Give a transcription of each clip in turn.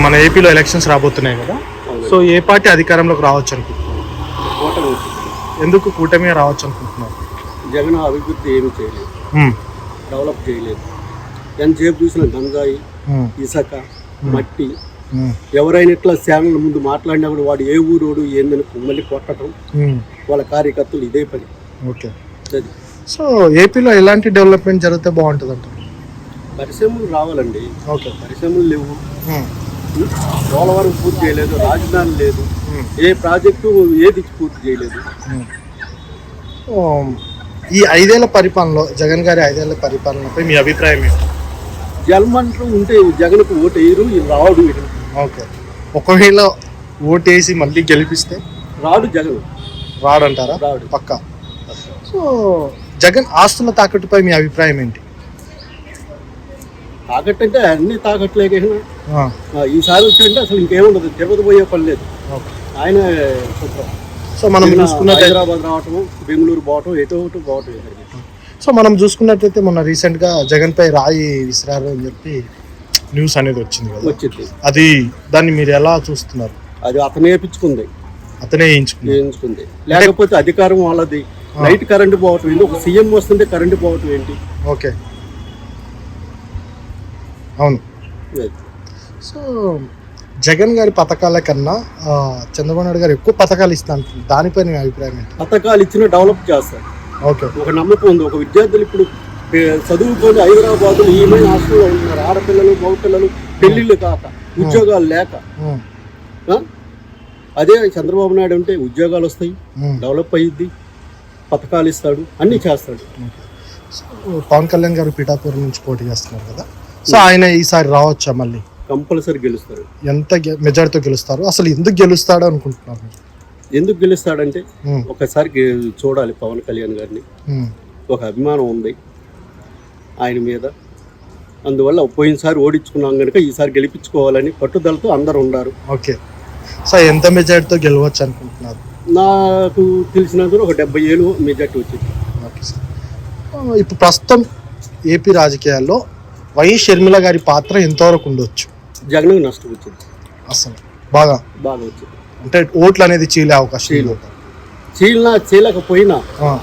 మన ఏపీలో ఎలక్షన్స్ రాబోతున్నాయి కదా, సో ఏ పార్టీ అధికారంలోకి రావచ్చు అనుకుంటున్నారు? ఎందుకు కూటమి రావచ్చు అనుకుంటున్నారు? జగన్ అభివృద్ధి ఏమి చేయలేదు, డెవలప్ చేయలేదు. ఎంతసేపు చూసిన గంజాయి, ఇసుక, మట్టి. ఎవరైనా ఇట్లా ఛానల్ ముందు మాట్లాడినా కూడా వాడు ఏ ఊరోడు ఏందని మళ్ళీ కొట్టడం, వాళ్ళ కార్యకర్తలు ఇదే పని. ఓకే, సో ఏపీలో ఎలాంటి డెవలప్మెంట్ జరిగితే బాగుంటుంది అంటారు? పరిశ్రమలు రావాలండి. ఓకే, పరిశ్రమలు లేవు, పోలవరం పూర్తి చేయలేదు, రాజధాని లేదు, ఏ ప్రాజెక్టు ఏది పూర్తి చేయలేదు. ఈ 5 ఏళ్ల పరిపాలనలో, జగన్ గారి 5 ఏళ్ల పరిపాలనపై మీ అభిప్రాయం ఏంటి? జన్మంటూ ఉంటే జగన్కు ఓటు వేయరు, రాడు. ఓకే, ఒకవేళ ఓటేసి మళ్ళీ గెలిపిస్తే రాడు, జగన్ రాడంటారా? రాడు, పక్కా. సో జగన్ ఆస్తుల తాకట్టుపై మీ అభిప్రాయం ఏంటి? తాకట్టు అంటే అన్ని తాకట్లేక ఈసారి వచ్చాడంటే అసలు ఇంకేముండదు, తిరుపతి పోయే పని లేదు. ఆయన సో మనం చూసుకున్నట్టు హైదరాబాద్ రావటం, బెంగళూరు పోవటం, ఎటు పోవటం. సో మనం చూసుకున్నట్లయితే మొన్న రీసెంట్గా జగన్ పై రాయి విసిరారు అని చెప్పి న్యూస్ అనేది వచ్చింది కదా, వచ్చింది. అది దాన్ని మీరు ఎలా చూస్తున్నారు? అది అతనే వేయించుకుంది, అతనే వేయించుకుంది. లేకపోతే అధికారం వాళ్ళది. నైట్ కరెంటు పోవటం ఏంటి? ఒక సీఎం వస్తుంటే కరెంటు పోవటం ఏంటి? ఓకే, అవును. సో జగన్ గారి పథకాల కన్నా చంద్రబాబు నాయుడు గారు ఎక్కువ పథకాలు ఇస్తాను, దానిపై మీ అభిప్రాయం ఏంటి? పథకాలు ఇచ్చినా డెవలప్ చేస్తారు. ఓకే, ఒక నమ్మకం ఉంది. ఒక విద్యార్థులు ఇప్పుడు చదువుకొని హైదరాబాద్లో ఏమైనా హాస్టల్లో ఉంటున్నారు, ఆడపిల్లలు మగపిల్లలు, పెళ్లిళ్ళు కాక, ఉద్యోగాలు లేక. అదే చంద్రబాబు నాయుడు ఉంటే ఉద్యోగాలు వస్తాయి, డెవలప్ అయ్యిద్ది, పథకాలు ఇస్తాడు, అన్నీ చేస్తాడు. పవన్ కళ్యాణ్ గారు పిఠాపురం నుంచి పోటీ చేస్తున్నారు కదా, సో ఆయన ఈసారి రావచ్చా? మళ్ళీ కంపల్సరీ గెలుస్తారు. ఎంత మెజారిటీతో గెలుస్తారు? అసలు ఎందుకు గెలుస్తాడు అనుకుంటున్నారు? ఎందుకు గెలుస్తాడంటే ఒకసారి చూడాలి పవన్ కళ్యాణ్ గారిని, ఒక అభిమానం ఉంది ఆయన మీద. అందువల్ల పోయినసారి ఓడించుకున్నాం కనుక ఈసారి గెలిపించుకోవాలని పట్టుదలతో అందరు ఉన్నారు. ఓకే, సో ఎంత మెజారిటీతో గెలవచ్చు అనుకుంటున్నారు? నాకు తెలిసినందుకు ఒక 70,000 మెజార్టీ వచ్చింది. ఓకే సార్, ఇప్పుడు ప్రస్తుతం ఏపీ రాజకీయాల్లో వైఎస్ షర్మిల గారి పాత్ర ఎంతవరకు ఉండొచ్చు? జగన్కి నష్టం వచ్చింది, అసలు బాగా వచ్చింది. అంటే ఓట్లు అనేది చీలే అవకాశం, చీలకపోయినా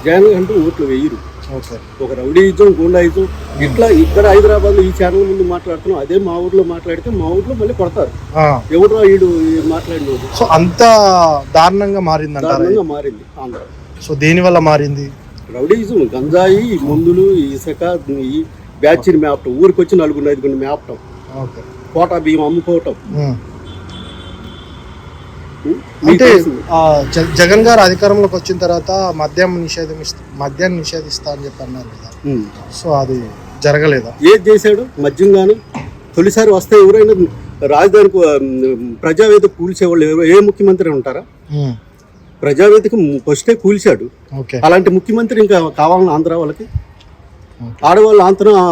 జగన్ అంటూ ఓట్లు వేయరు. ఒక రౌడీయిజం, గూండాయిజం, ఇట్లా ఇక్కడ హైదరాబాద్ లో ఈ ఛానల్ ముందు మాట్లాడుతున్నాం, అదే మా ఊర్లో మాట్లాడితే మా ఊర్లో మళ్ళీ కొడతారు. ఎవరు వీడు మాట్లాడినోడు. సో అంత దారుణంగా మారింది ఆంధ్ర. సో దేని వల్ల మారింది? రౌడీయిజం, గంజాయి, మందులు, ఇసుక, ఈ బ్యాచ్ని మేపటం, ఊరికి వచ్చి 4-5 మేపటం, కోటా బియ్యం అమ్ముకోవటం. అంటే జగన్ గారు అధికారంలోకి వచ్చిన తర్వాత మద్యాన్ని నిషేధిస్తా అని చెప్పి అన్నారు కదా, సో అది జరగలేదా? ఏది చేశాడు? మద్యం కానీ తొలిసారి వస్తే ఎవరైనా రాజధానికి ప్రజావేదిక కూల్చేవాళ్ళు ఏ ముఖ్యమంత్రి ఉంటారా? ప్రజావేదిక ఫస్టే కూల్చాడు. అలాంటి ముఖ్యమంత్రి ఇంకా కావాలని ఆంధ్ర వాళ్ళకి. ఆడవాళ్ళు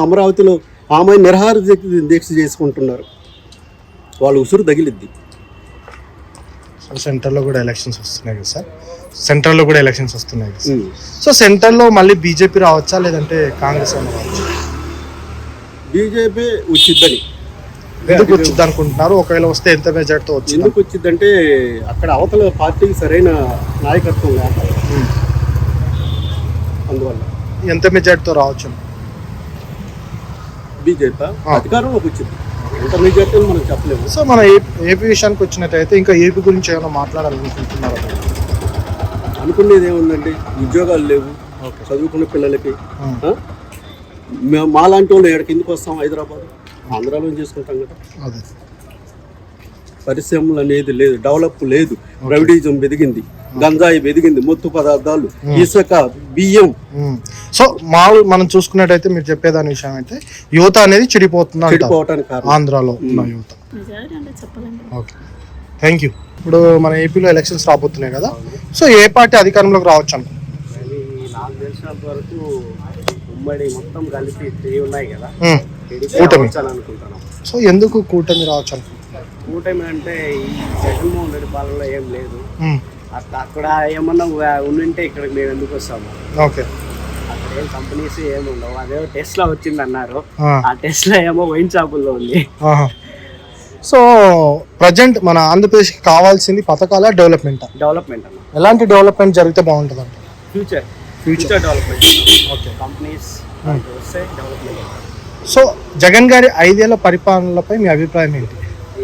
అమరావతిలో ఆమె నిరహార దీక్ష చేసుకుంటున్నారు, వాళ్ళు ఉసురు తగిలిద్ది. సెంట్రల్లో కూడా ఎలక్షన్స్ వస్తున్నాయి కదా సార్, సెంట్రల్లో కూడా ఎలక్షన్స్ వస్తున్నాయి కదా, సో సెంట్రల్లో మళ్ళీ బీజేపీ రావచ్చా లేదంటే కాంగ్రెస్ అన్న రావచ్చా? బీజేపీ వచ్చిద్దని. ఎందుకు వచ్చింది అనుకుంటున్నారు? ఒకవేళ వస్తే ఎంత మెజార్టీతో వచ్చింది? ఎందుకు వచ్చిందంటే అక్కడ అవతల పార్టీకి సరైన నాయకత్వం లేక, అందువల్ల. ఎంత మెజార్టీతో రావచ్చు? బీజేపీ అధికారంలోకి వచ్చింది, ఎంత మెజార్టీ మనం చెప్పలేము. సో మన ఏపీ విషయానికి వచ్చినట్టయితే ఇంకా ఏపీ గురించి ఏమైనా మాట్లాడాలనుకుంటున్నారు? అనుకునేది ఏముందండి, ఉద్యోగాలు లేవు చదువుకున్న పిల్లలకి. మాలాంటి వాళ్ళు ఎక్కడికి ఎందుకు వస్తాం? హైదరాబాద్, ఆంధ్రాలో చేసుకుంటాం కదా. పరిశ్రమలు అనేది లేదు, డెవలప్ లేదు, రౌడీజం పెరిగింది, గంజాయి పెరిగింది, మొత్తు పదార్థాలు, ఇసుక, బియ్యం. సో మనం చూసుకున్నట్టయితే మీరు చెప్పేదాని విషయం అయితే యువత అనేది చెడిపోవటానికి ఆంధ్రాలో ఉన్న యువత. Okay, thank you. ఇప్పుడు మన ఏపీలో ఎలక్షన్స్ రాబోతున్నాయి కదా, సో ఏ పార్టీ అధికారంలోకి రావచ్చు అనుకుంటున్నారు? నాకు తెలిసినంత వరకు ఉమ్మడి మొత్తం కలిపి 3 ఉన్నాయి కదా, కూటమి అనుకుంటున్నాను. సో ఎందుకు కూటమి రావచ్చు అనుకుంటున్నారు? కూటమి అంటే ఈ జగన్మోహన్ రెడ్డి పాలనలో ఏం లేదు, అక్కడ ఏమన్నా ఉంటే ఇక్కడ మేము ఎందుకు వస్తాము? ఓకే, అక్కడ ఏం కంపెనీస్ ఏమి ఉండవు. అదే టెస్లా వచ్చింది అన్నారు, ఆ టెస్లా ఏమో వైన్ షాపుల్లో ఉంది. సో ప్రజెంట్ మన ఆంధ్రప్రదేశ్కి కావాల్సింది పథకాల డెవలప్మెంట్ డెవలప్మెంట్ అన్న, ఎలాంటి డెవలప్మెంట్ జరిగితే బాగుంటుంది అంటే ఫ్యూచర్ డెవలప్మెంట్. ఓకే. కంపెనీస్ వస్తే డెవలప్మెంట్. సో జగన్ గారి 5 ఏళ్ల పరిపాలనలపై మీ అభిప్రాయం ఏంటి?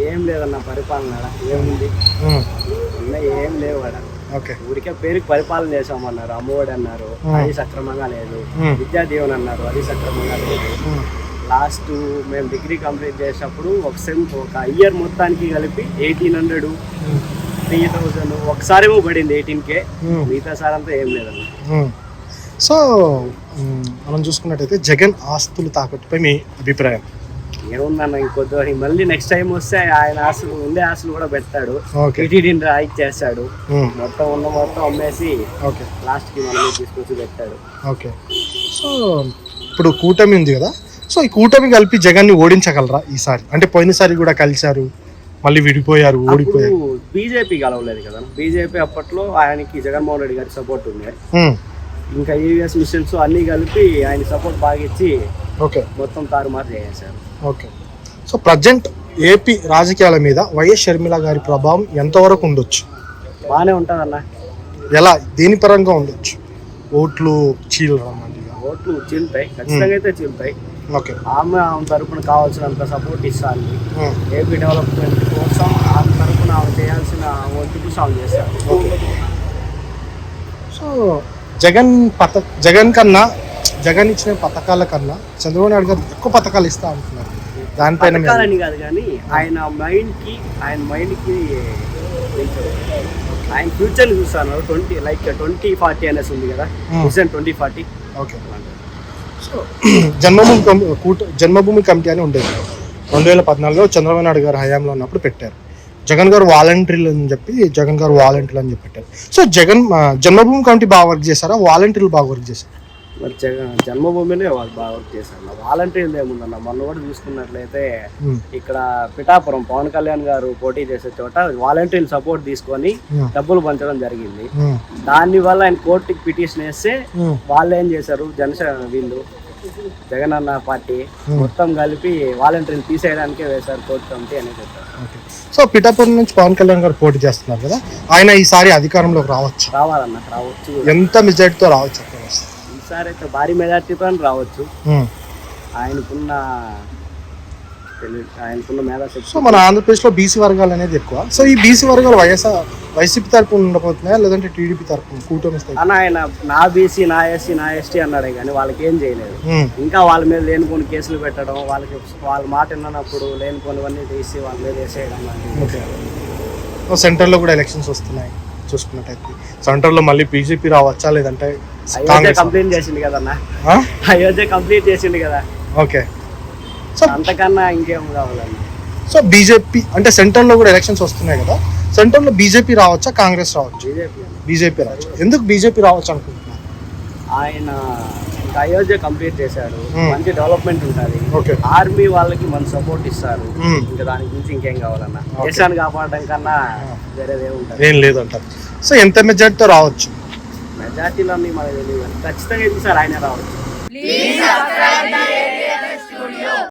ఏం లేదన్న పరిపాలన, ఏముంది, ఏం లేవు అక్కడ. ఓకే. ఊరికే పేరుకి పరిపాలన చేసామన్నారు, అమ్మఒడి అన్నారు, అది సక్రమంగా లేదు. విద్యా దీవెన అన్నారు, అది సక్రమంగా లేదు. లాస్ట్ మేము డిగ్రీ కంప్లీట్ చేసినప్పుడు ఒక ఇయర్ మొత్తానికి కలిపి 1800, 3000 ఒకసారేమో పడింది 18K. మిగతా సార్ అంతా ఏం లేదన్న. సో మనం చూసుకున్నట్టయితే జగన్ ఆస్తులు తాకట్టుపై మీ అభిప్రాయం? ఏముందన్న, ఇంకొద్ది మళ్ళీ నెక్స్ట్ టైం వస్తే ఆయన ఆస్తులు కూడా పెడతాడు, టీటీడీని చేస్తాడు. మొత్తం అమ్మేసి లాస్ట్ కి మళ్ళీ తీసుకొచ్చి పెట్టాడు. ఓకే. సో ఇప్పుడు కూటమి ఉంది కదా, సో ఈ కూటమి కలిపి జగన్ ని ఓడించగలరా ఈసారి? అంటే పోయినసారి కూడా కలిశారు, మళ్ళీ విడిపోయారు, ఓడిపోయారు. బీజేపీ కలవలేదు కదా, బీజేపీ అప్పట్లో ఆయనకి జగన్మోహన్ రెడ్డి గారి సపోర్ట్ ఉంది. ఇంకా ఈవీఎస్ మిషన్స్ అన్ని కలిపి ఆయన సపోర్ట్ బాగా ఇచ్చి మొత్తం తారుమారు చేశారు. ఓకే. సో ప్రజెంట్ ఏపీ రాజకీయాల మీద వైఎస్ షర్మిల గారి ప్రభావం ఎంతవరకు ఉండొచ్చు? బాగానే ఉంటుందన్న. ఎలా, దేని పరంగా ఉండొచ్చు? ఓట్లు చీలుతాయి, ఖచ్చితంగా అయితే చీలుతాయి. ఆమె తరపున కావాల్సినంత సపోర్ట్ ఇస్తాను. ఏపీ డెవలప్మెంట్ కోసం ఆమె తరపున ఆమె చేయాల్సిన వంతుకు సాల్వ్ చేస్తారు. సో జగన్ ఇచ్చిన పథకాల కన్నా చంద్రబాబు నాయుడు గారు ఎక్కువ పథకాలు ఇస్తా అంటున్నారు. దానిపైన కాదు కానీ ఆయన మైండ్కి ఆయన ఫ్యూచర్ చూస్తున్నారు. 2040 అనేసి ఉంది కదా, 2040. ఓకే. సో జన్మభూమి కమిటీ అని ఉండేది 2014లో చంద్రబాబు నాయుడు గారు హయాంలో ఉన్నప్పుడు పెట్టారు. జగన్ గారు వాలంటీర్లు అని చెప్పి పెట్టారు. సో జన్మభూమి కమిటీ బాగా వర్క్ చేశారా, వాలంటీర్లు బాగా వర్క్ చేశారు? మరి జన్మభూమినే వాళ్ళు బాగా వర్క్ చేశారు. వాలంటీర్లు ఏముందన్న, మొన్న కూడా చూసుకున్నట్లయితే ఇక్కడ పిఠాపురం పవన్ కళ్యాణ్ గారు పోటీ చేసే చోట వాలంటీర్లు సపోర్ట్ తీసుకొని డబ్బులు పంచడం జరిగింది. దాని వల్ల ఆయన కోర్టుకి పిటిషన్ వేస్తే వాళ్ళు ఏం చేశారు, వీళ్ళు జగన్ అన్న పార్టీ మొత్తం కలిపి వాలంటీర్లు తీసేయడానికే వేశారు కోర్టు కమిటీ అని చెప్పారు. సో పిఠాపురం నుంచి పవన్ కళ్యాణ్ గారు పోటీ చేస్తున్నారు కదా, ఆయన ఈసారి అధికారంలోకి రావచ్చు? రావచ్చు. ఎంత మెజార్టీతో రావచ్చు? ఈసారి అయితే భారీ మెజార్టీతో రావచ్చు. ఆయనకున్న మేధాశక్తి. సో మన ఆంధ్రప్రదేశ్లో బీసీ వర్గాలు అనేది ఎక్కువ. సో ఈ బీసీ వర్గాలు వైసీపీ తరపున ఉండబోతున్నాయా లేదంటే టీడీపీ తరపున కూటమి? ఆయన నా బీసీ, నా ఎస్సీ, నా ఎస్టీ అన్నాడే కానీ వాళ్ళకి ఏం చేయలేదు. ఇంకా వాళ్ళ మీద లేనిపోని కేసులు పెట్టడం, వాళ్ళ మాట విన్నప్పుడు లేనిపోనివన్నీ తీసి వాళ్ళ మీద వేసేయడం. సెంటర్లో కూడా ఎలక్షన్స్ వస్తున్నాయి చూసుకున్నట్టయితే, సెంటర్లో మళ్ళీ బీజేపీ రావచ్చా లేదంటే కంప్లీట్ చేసింది కదన్నా, అయోధ్య కంప్లీట్ చేసింది కదా. ఓకే. సో అంతకన్నా ఇంకేం కావాలండి. సో బీజేపీ అంటే సెంటర్లో కూడా ఎలక్షన్స్ వస్తున్నాయి కదా, సెంటర్లో బీజేపీ రావచ్చా కాంగ్రెస్ రావచ్చు? బీజేపీ రావచ్చు. ఎందుకు బీజేపీ రావచ్చు అనుకుంటున్నారు? ఆయన అయోధ్య కంప్లీట్ చేశాడు, మంచి డెవలప్మెంట్ ఉంటుంది, ఆర్మీ వాళ్ళకి మన సపోర్ట్ ఇస్తారు. ఇంకా దాని గురించి ఇంకేం కావాలన్నా, దేశాన్ని కాపాడడం కన్నా వేరేదే ఉంటుంది. ఏం లేదంటారు. సో ఎంత మెజార్టీతో రావచ్చు? మెజార్టీలో మనకి ఖచ్చితంగా సార్ ఆయనే రావచ్చు.